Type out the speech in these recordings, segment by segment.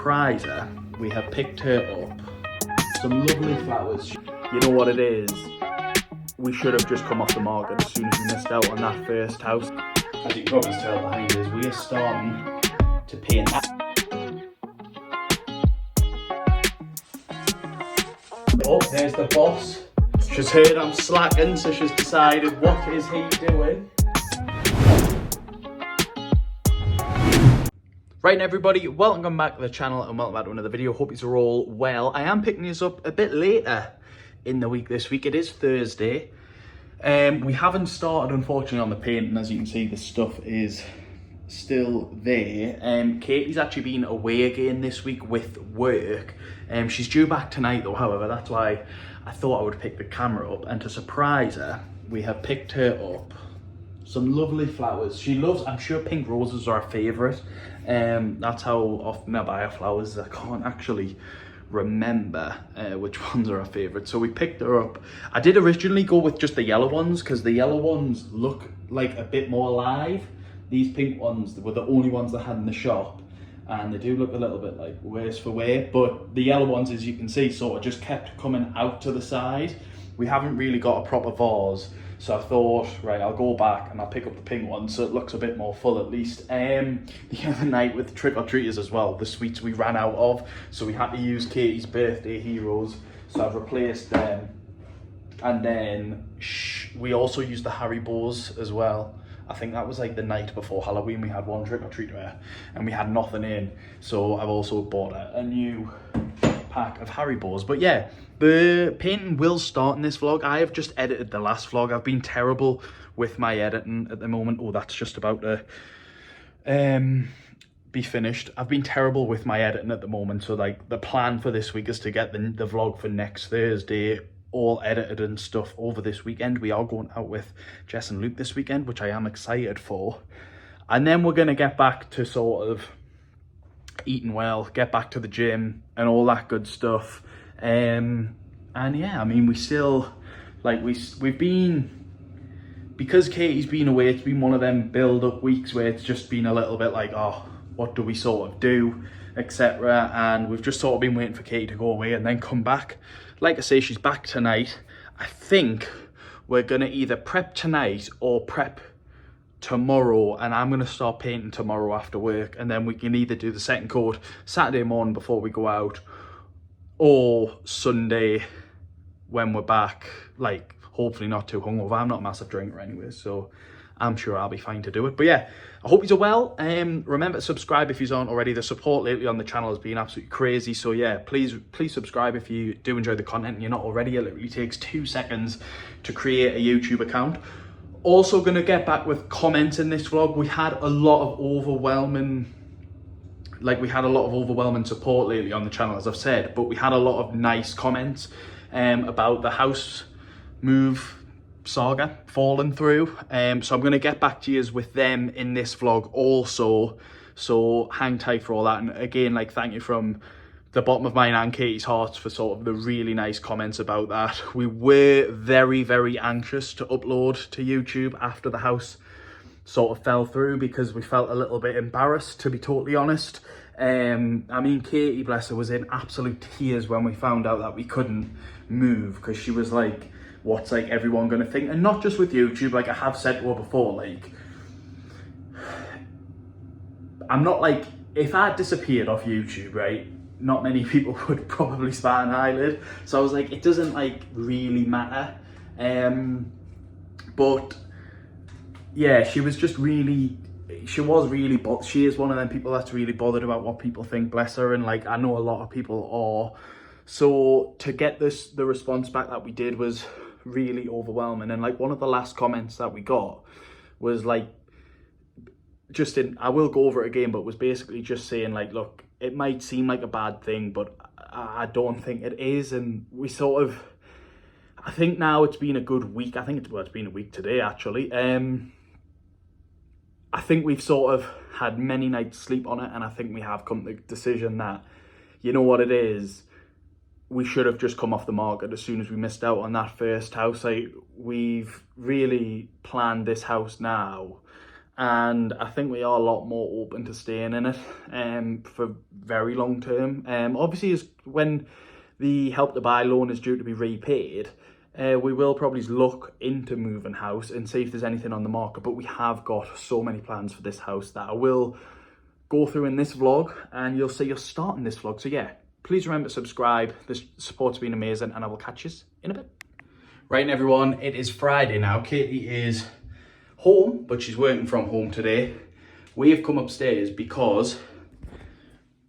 Prizer, we have picked her up some lovely flowers. You know what it is? We should have just come off the market as soon as we missed out on that first house. As you can probably tell behind us, we are starting to paint that. Oh, there's the boss. She's heard I'm slacking, so she's decided what is he doing. Right, everybody, welcome back to the channel and welcome back to another video. Hope you're all well. I am picking this up a bit later in the week this week. It is Thursday. We haven't started, unfortunately, on the painting. As you can see, the stuff is still there. Katie's actually been away again this week with work. She's due back tonight though, however, that's why I thought I would pick the camera up. And to surprise her, we have picked her up some lovely flowers. She loves, I'm sure pink roses are her favourite. That's how often I buy her flowers. I can't actually remember which ones are her favourite. So we picked her up. I did originally go with just the yellow ones because the yellow ones look like a bit more alive. These pink ones were the only ones I had in the shop, and they do look a little bit like worse for wear. But the yellow ones, as you can see, sort of just kept coming out to the side. We haven't really got a proper vase, so I thought, right, I'll go back and I'll pick up the pink one so it looks a bit more full at least. The other night with the trick-or-treaters as well, the sweets we ran out of, so we had to use Katie's birthday heroes, so I've replaced them. And then we also used the Haribos as well. I think that was like the night before Halloween. We had one trick-or-treater and we had nothing in, so I've also bought a new pack of Haribos. But yeah, the painting will start in this vlog. I have just edited the last vlog. I've been terrible with my editing at the moment. Oh, that's just about to be finished. I've been terrible with my editing at the moment, so like the plan for this week is to get the vlog for next Thursday all edited and stuff over this weekend. We are going out with Jess and Luke this weekend, which I am excited for, and then we're going to get back to sort of eating well, get back to the gym and all that good stuff. And yeah, I mean, we still, like, we've been, because Katie's been away, it's been one of them build up weeks where it's just been a little bit like, oh, what do we sort of do, etc. And we've just sort of been waiting for Katie to go away and then come back. Like I say, she's back tonight. I think we're gonna either prep tonight or prep tomorrow, and I'm gonna start painting tomorrow after work, and then we can either do the second coat Saturday morning before we go out, or Sunday when we're back, like hopefully not too hungover. I'm not a massive drinker anyway, so I'm sure I'll be fine to do it. But yeah, I hope you're well. Remember to subscribe if you aren't already. The support lately on the channel has been absolutely crazy, so yeah, please subscribe if you do enjoy the content and you're not already. It literally takes 2 seconds to create a YouTube account. Also gonna get back with comments in this vlog. We had a lot of overwhelming support lately on the channel, as I've said, but we had a lot of nice comments about the house move saga falling through. So I'm gonna get back to you with them in this vlog also. So hang tight for all that. And again, like, thank you from the bottom of mine and Katie's hearts for sort of the really nice comments about that. We were very, very anxious to upload to YouTube after the house sort of fell through because we felt a little bit embarrassed, to be totally honest. I mean, Katie, bless her, was in absolute tears when we found out that we couldn't move, because she was like, what's like everyone gonna think? And not just with YouTube, like I have said to her before, like, I'm not like, if I disappeared off YouTube, right, not many people would probably spot an eyelid. So I was like, it doesn't like really matter. But yeah, she was just really, she is one of them people that's really bothered about what people think, bless her. And like, I know a lot of people are. So to get the response back that we did was really overwhelming. And like, one of the last comments that we got was like, I will go over it again, but was basically just saying like, look, it might seem like a bad thing, but I don't think it is. And we sort of, I think now it's been a good week. I think it's been a week today, actually. I think we've sort of had many nights sleep on it, and I think we have come to the decision that, you know what it is, we should have just come off the market as soon as we missed out on that first house. Like, we've really planned this house now, and I think we are a lot more open to staying in it for very long term. Obviously, when the Help to Buy loan is due to be repaid, we will probably look into moving house and see if there's anything on the market, but we have got so many plans for this house that I will go through in this vlog, and you'll see us starting this vlog. So yeah, please remember to subscribe. This support's been amazing, and I will catch you in a bit. Right, and everyone, it is Friday now. Katie is home, but she's working from home today. We have come upstairs because,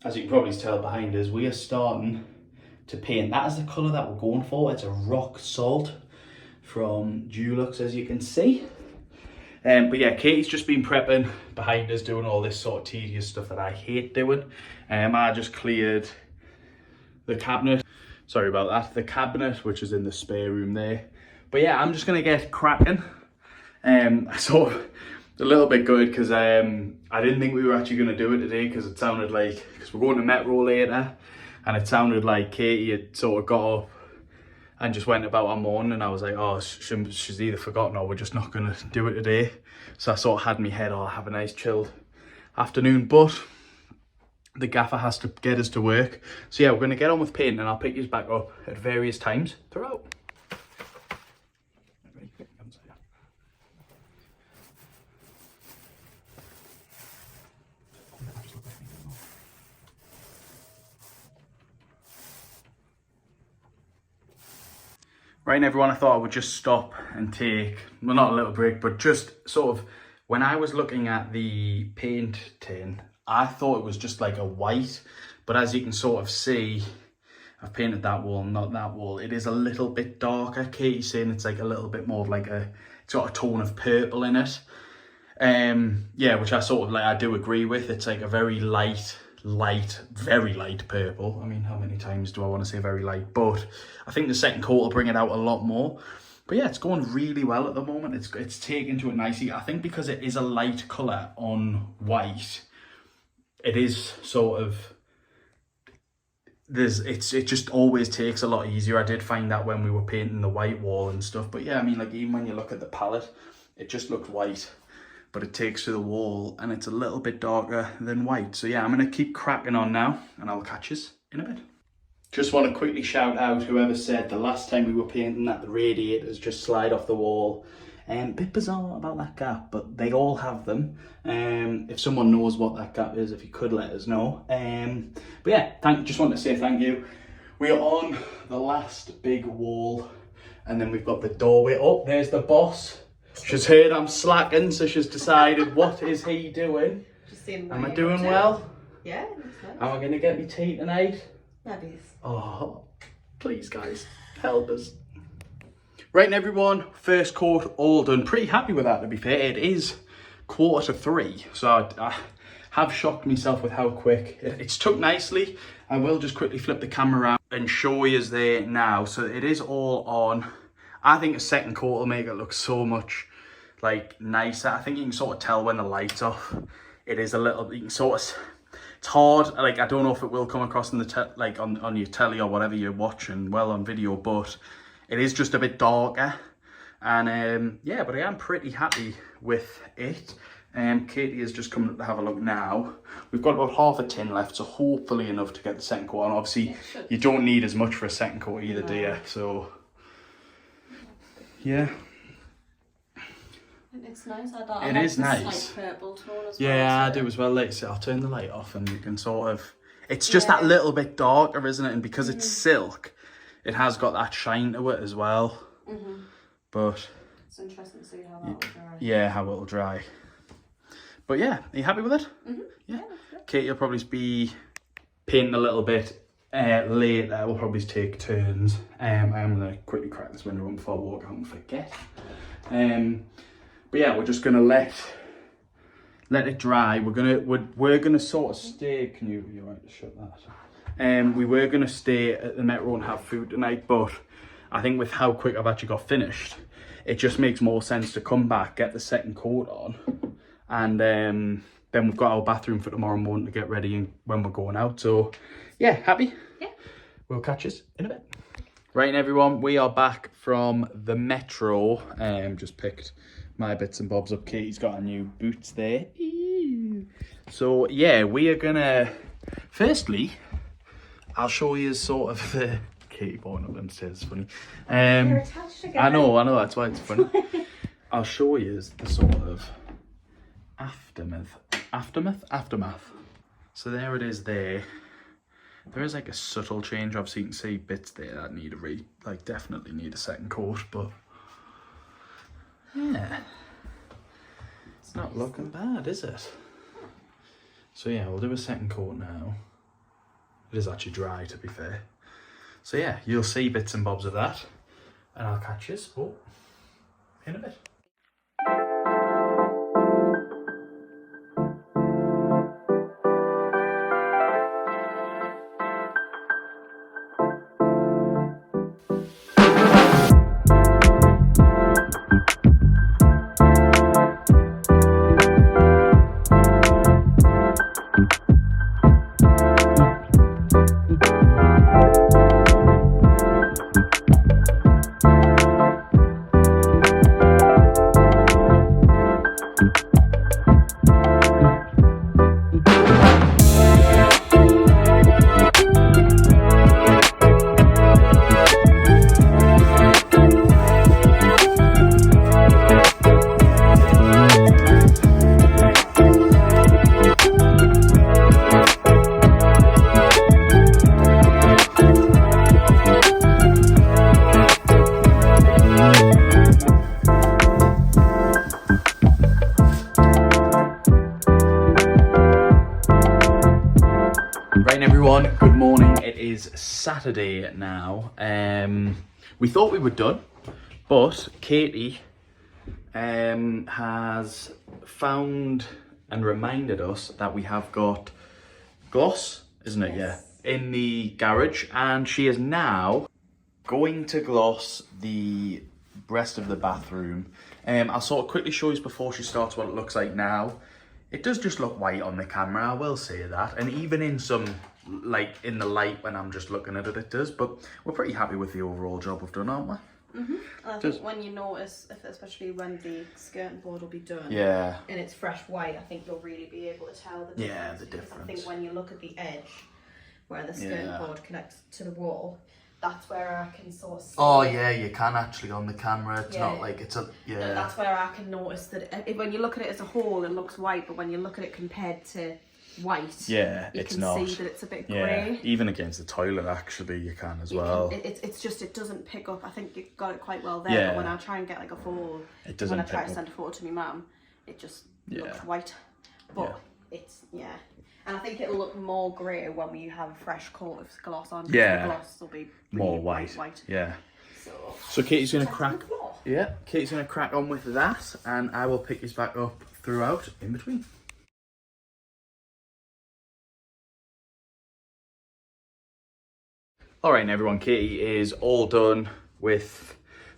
as you can probably tell behind us, we are starting to paint. That is the colour that we're going for. It's a rock salt from Dulux, as you can see. But yeah, Katie's just been prepping behind us, doing all this sort of tedious stuff that I hate doing. I just cleared the cabinet. Sorry about that. The cabinet, which is in the spare room there. But yeah, I'm just going to get cracking. So a little bit good because I didn't think we were actually going to do it today, because it sounded like, because we're going to Metro later, and it sounded like Katie had sort of got up and just went about her morning, and I was like, oh, she's either forgotten or we're just not going to do it today. So I sort of had in my head, oh, I'll have a nice chilled afternoon, but the gaffer has to get us to work. So yeah, we're going to get on with painting, and I'll pick you back up at various times throughout. Right, everyone, I thought I would just stop and take, well, not a little break, but just sort of, when I was looking at the paint tin, I thought it was just like a white, but as you can sort of see, I've painted that wall, not that wall. It is a little bit darker. Katie's saying it's like a little bit more of like it's got a tone of purple in it. Yeah, which I sort of like, I do agree with. It's like a very light, very light purple. I mean, how many times do I want to say very light? But I think the second coat will bring it out a lot more. But yeah, it's going really well at the moment. It's taken to it nicely. I think because it is a light colour on white, it is sort of, it just always takes a lot easier. I did find that when we were painting the white wall and stuff. But yeah, I mean, like, even when you look at the palette, it just looks white, but it takes to the wall and it's a little bit darker than white. So yeah, I'm going to keep cracking on now, and I'll catch you in a bit. Just want to quickly shout out whoever said the last time we were painting that the radiators just slide off the wall. Bit bizarre about that gap, but they all have them. If someone knows what that gap is, if you could let us know. But yeah, just want to say thank you. We are on the last big wall, and then we've got the doorway. Oh, there's the boss. She's heard I'm slacking, so she's decided, what is he doing? Am I doing well? Yeah, it looks nice. Am I going to get me tea tonight? Maybe. Oh, please guys, help us. Right, and everyone, first coat all done. Pretty happy with that, to be fair. It is 2:45, so I have shocked myself with how quick it's took nicely. I will just quickly flip the camera around and show you there now. So it is all on. I think a second coat will make it look so much like nicer. I think you can sort of tell when the light's off. It is a little, you can sort of, it's hard. Like, I don't know if it will come across in the like on your telly or whatever you're watching, well, on video, but it is just a bit darker. And yeah, but I am pretty happy with it. Katie is just coming up to have a look now. We've got about half a tin left, so hopefully enough to get the second coat on. Obviously, you don't need as much for a second coat either, do you? So yeah. It's nice. I it like is nice. Slight purple tone as yeah, well, I do as well. Like, so I'll turn the light off and you can sort of, it's just that little bit darker, isn't it? And because it's silk, it has got that shine to it as well. But it's interesting to see how that will dry. Yeah, how it'll dry. But yeah, are you happy with it? Yeah. Katie will probably be painting a little bit later. We'll probably take turns. I'm gonna quickly crack this window before I walk out and forget. But yeah, we're just gonna let it dry. We're gonna sort of stay. You're right to shut that. We were gonna stay at the Metro and have food tonight, but I think with how quick I've actually got finished, it just makes more sense to come back, get the second coat on, and then we've got our bathroom for tomorrow morning to get ready when we're going out. So yeah, happy? Yeah. We'll catch us in a bit. Right, and everyone, we are back from the Metro. Just picked my bits and bobs up. Katie's got her new boots there. Ew. So yeah, we are gonna, firstly, I'll show you sort of the, Katie bought up downstairs, it's funny. You're attached again. I know, that's why it's funny. I'll show you the sort of aftermath. So there it is there. There is like a subtle change. Obviously you can see bits there that need a definitely need a second coat, but yeah, it's not looking bad, is it? So yeah, we'll do a second coat now. It is actually dry, to be fair. So yeah, you'll see bits and bobs of that, and I'll catch you in a bit. Right everyone, good morning. It is Saturday now. We thought we were done, but Katie has found and reminded us that we have got gloss, isn't it? Yes. Yeah, in the garage, and she is now going to gloss the rest of the bathroom. I'll sort of quickly show you before she starts what it looks like now. It does just look white on the camera, I will say that. And even in some, like in the light when I'm just looking at it, it does. But we're pretty happy with the overall job we've done, aren't we? Mm-hmm. I think when you notice, especially when the skirting board will be done, yeah, and it's fresh white, I think you'll really be able to tell the difference. Yeah, the Because difference. I think when you look at the edge, where the skirting board connects to the wall, that's where I can sort of see. Oh yeah, you can actually on the camera. It's not like it's a No, that's where I can notice that when you look at it as a whole, it looks white, but when you look at it compared to white, yeah, you it's can not. see that it's a bit Yeah, grey. even against the toilet, actually, you can as You well. It's just it doesn't pick up. I think you got it quite well there. Yeah. But when I try and get like a photo, It doesn't when I try pick to up. send a photo to my mum, it just Yeah. looks white. But it's and I think it'll look more grey when we have a fresh coat of gloss on. Yeah. The gloss will be More really white. Yeah. So Katie's gonna that's crack. the floor. Yeah, Katie's gonna crack on with that, and I will pick this back up throughout in between. All right, everyone. Katie is all done with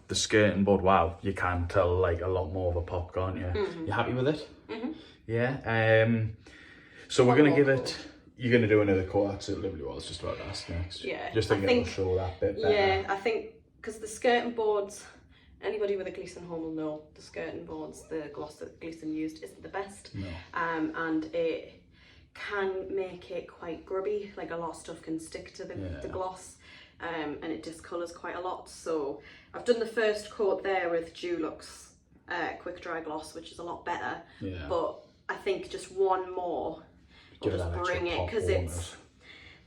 the skirting board. Wow, you can tell like a lot more of a pop, can't you? Mm-hmm. You happy with it? Mm-hmm. Yeah. So we're One gonna more give coat. it. You're gonna do another coat. That's literally what I was just about to ask next. Yeah, Just I thinking it'll think- show that bit better. Yeah, I think because the skirting boards, anybody with a Gleason home will know the skirting boards, the gloss that Gleason used isn't the best. No. And it can make it quite grubby, like a lot of stuff can stick to the gloss, and it discolours quite a lot. So I've done the first coat there with Dulux quick dry gloss, which is a lot better. Yeah. But I think just one more will Give it just that extra bring it, pop, because won't it's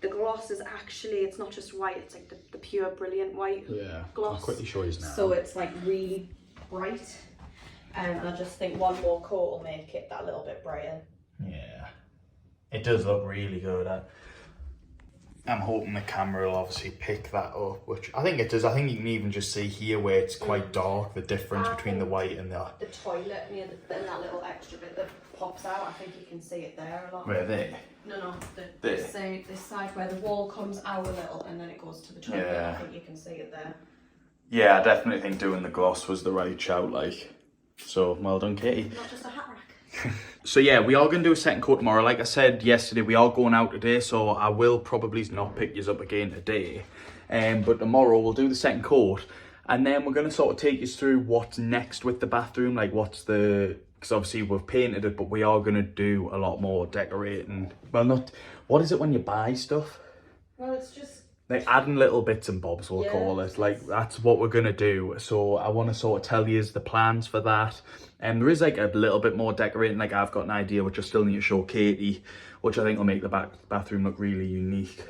the gloss is actually, it's not just white, it's like the pure brilliant white Yeah. gloss. I'll quickly show you now. So it's like really bright, and I just think one more coat will make it that little bit brighter. Yeah, it does look really good. I'm hoping the camera will obviously pick that up, which I think it does. I think you can even just see here where it's quite dark, the difference between the white and the... The toilet, and that little extra bit that pops out, I think you can see it there a lot. Where there? No, There. this side where the wall comes out a little and then it goes to the toilet. Yeah. I think you can see it there. Yeah, I definitely think doing the gloss was the right shout, like. So, well done, Katie. Not just a hat rack. So yeah, we are going to do a second coat tomorrow. Like I said yesterday, we are going out today, so I will probably not pick you up again today. But tomorrow we'll do the second coat. And then we're going to sort of take you through what's next with the bathroom, like because obviously we've painted it, but we are going to do a lot more decorating. Well, what is it when you buy stuff? Well, it's just like adding little bits and bobs, we'll call it. Like, that's what we're going to do. So I want to sort of tell you the plans for that. And there is like a little bit more decorating. Like, I've got an idea, which I still need to show Katie, which I think will make the bathroom look really unique.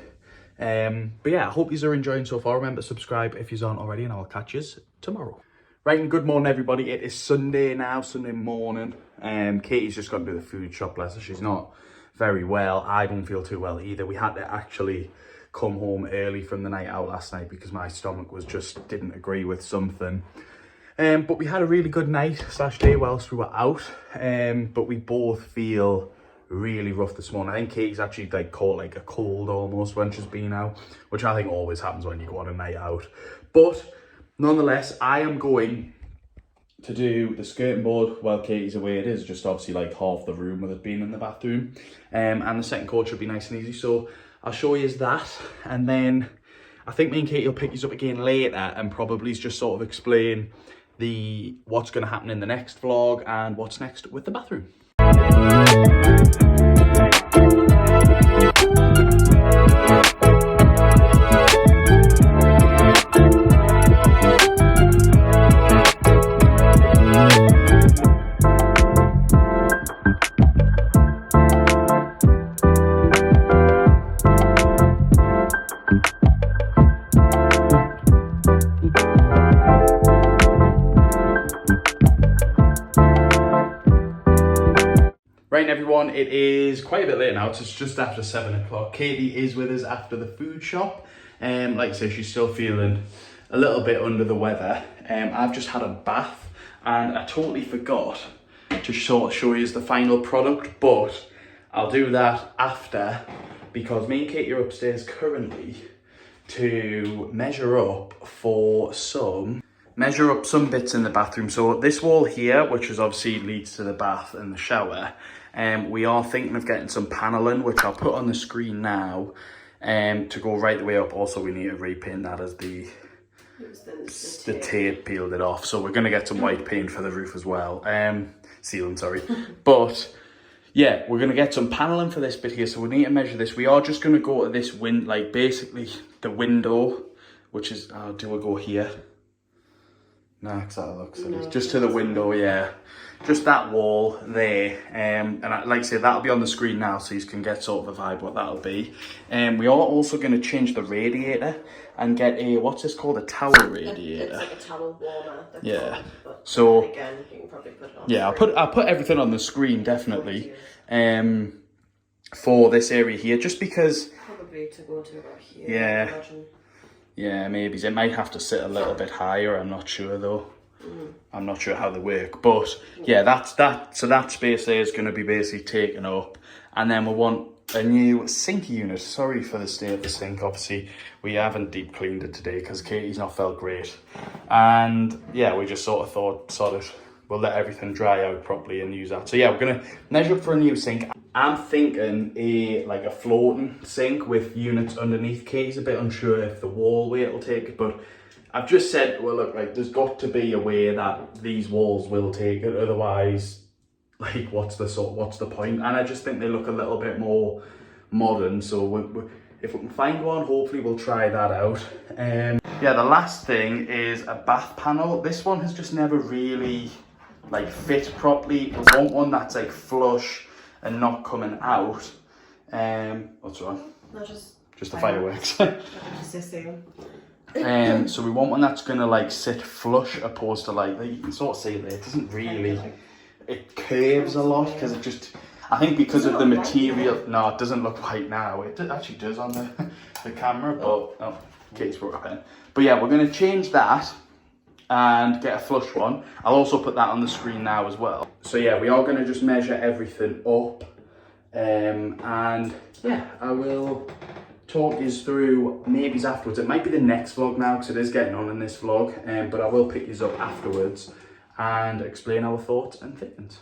But yeah, I hope you are enjoying so far. Remember to subscribe if you aren't already, and I'll catch you tomorrow. Right, and good morning, everybody. It is Sunday now, Sunday morning. Katie's just gone to the food shop, bless her. She's not very well. I don't feel too well either. We had to actually come home early from the night out last night because my stomach didn't agree with something. But we had a really good night / day whilst we were out. But we both feel really rough this morning. I think Katie's actually caught like a cold almost when she's been out, which I think always happens when you go on a night out. But nonetheless, I am going to do the skirting board while Katie's away. It is just obviously like half the room with it being in the bathroom. And the second coat should be nice and easy. So I'll show you that. And then I think me and Katie will pick these up again later and probably just sort of explain what's going to happen in the next vlog and what's next with the bathroom. Right, everyone, it is quite a bit late now. It's just after 7 o'clock. Katie is with us after the food shop. Like I say, she's still feeling a little bit under the weather. I've just had a bath and I totally forgot to show you the final product, but I'll do that after, because me and Katie are upstairs currently to measure up some bits in the bathroom. So this wall here, which is obviously leads to the bath and the shower, we are thinking of getting some paneling, which I'll put on the screen now, to go right the way up. Also, we need to repaint that as the tape peeled it off. So we're going to get some white paint for the roof as well. Ceiling, sorry. But yeah, we're going to get some paneling for this bit here. So we need to measure this. We are just going to go to this basically the window, which is, do we go here? No, because that looks silly. Just to the window, yeah. Just that wall there. And like I say, that'll be on the screen now, so you can get sort of a vibe what that'll be. We are also going to change the radiator and get what's this called? A towel radiator. It's like a towel warmer. Yeah. So again, you can probably put it on. Yeah, I'll put everything on the screen, definitely. For this area here, just because. Probably to go to about here. Yeah. Yeah, maybe. It might have to sit a little bit higher. I'm not sure though. I'm not sure how they work. But yeah, that's that. So that space there is going to be basically taken up. And then we want a new sink unit. Sorry for the state of the sink. Obviously, we haven't deep cleaned it today because Katie's not felt great. And yeah, we just sort of thought, we'll let everything dry out properly and use that. So yeah, we're going to measure up for a new sink. I'm thinking a floating sink with units underneath. Katie's a bit unsure if the wall weight will take it, but I've just said, well, look, there's got to be a way that these walls will take it. Otherwise, what's the point? And I just think they look a little bit more modern. So if we can find one, hopefully we'll try that out. Yeah, the last thing is a bath panel. This one has just never really fit properly. We want one that's flush and not coming out. What's wrong? No, just the fireworks. Just so we want one that's gonna sit flush, opposed to you can sort of see that it doesn't really, it curves a lot because I think because of the material. No, it doesn't look white now. It actually does on the camera, but Kate's brought up in. But yeah, we're gonna change that and get a flush one. I'll also put that on the screen now as well. So yeah, we are gonna just measure everything up, and yeah, I will talk you through maybes afterwards. It might be the next vlog now because it is getting on in this vlog, but I will pick you up afterwards and explain our thoughts and fittings.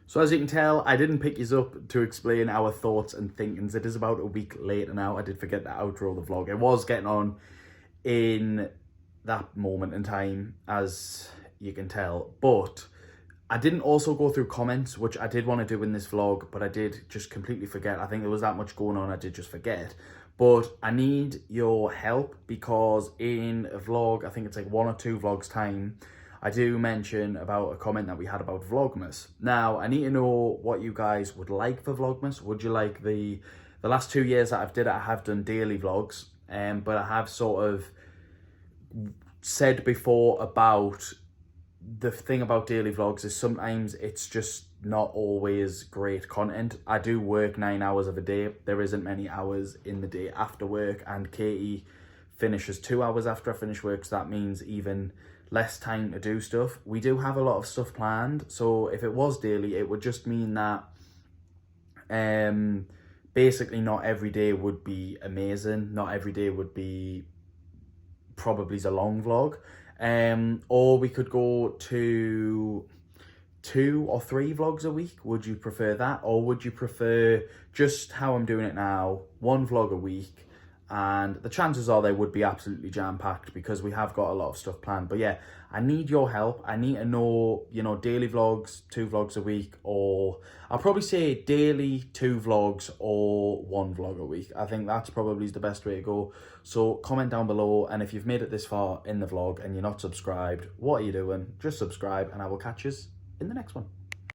So as you can tell, I didn't pick you up to explain our thoughts and thinkings. It is about a week later now. I did forget to outro the vlog. It was getting on in that moment in time, as you can tell. But I didn't also go through comments, which I did want to do in this vlog, but I did just completely forget. I think there was that much going on, I did just forget. But I need your help because in a vlog, I think it's like 1 or 2 vlogs time, I do mention about a comment that we had about Vlogmas. Now, I need to know what you guys would like for Vlogmas. Would you like the last 2 years that I've did it, I have done daily vlogs, but I have sort of said before about the thing about daily vlogs is sometimes it's just not always great content. I do work 9 hours of a day. There isn't many hours in the day after work, and Katie finishes 2 hours after I finish work, so that means even less time to do stuff. We do have a lot of stuff planned, so if it was daily, it would just mean that basically not every day would be amazing. Not every day would be probably a long vlog. Or we could go to 2 or 3 vlogs a week. Would you prefer that? Or would you prefer just how I'm doing it now, 1 vlog a week? And the chances are they would be absolutely jam-packed because we have got a lot of stuff planned. But yeah, I need your help. I need to know, you know, daily vlogs, 2 vlogs a week, or I'll probably say daily 2 vlogs or 1 vlog a week. I think that's probably the best way to go. So comment down below, and if you've made it this far in the vlog and you're not subscribed, what are you doing? Just subscribe, and I will catch you in the next one.